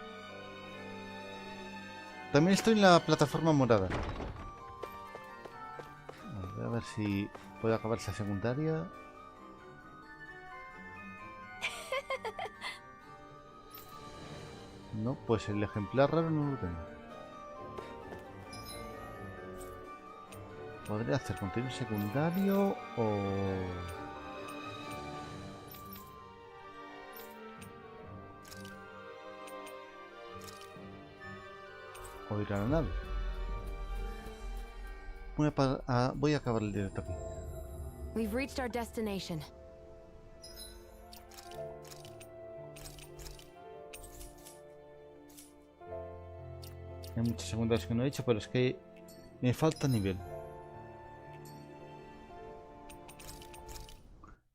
También estoy en la plataforma morada. A ver si puedo acabar esa secundaria. No, pues el ejemplar raro no lo tengo. ¿Podría hacer contenido secundario o ir a la nave? Voy a acabar el directo aquí. We've reached our destination. Hay muchas secundarias que no he hecho, pero es que me falta nivel.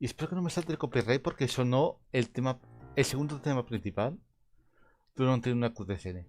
Y espero que no me salte el copyright porque sonó el segundo tema principal durante una QTCN.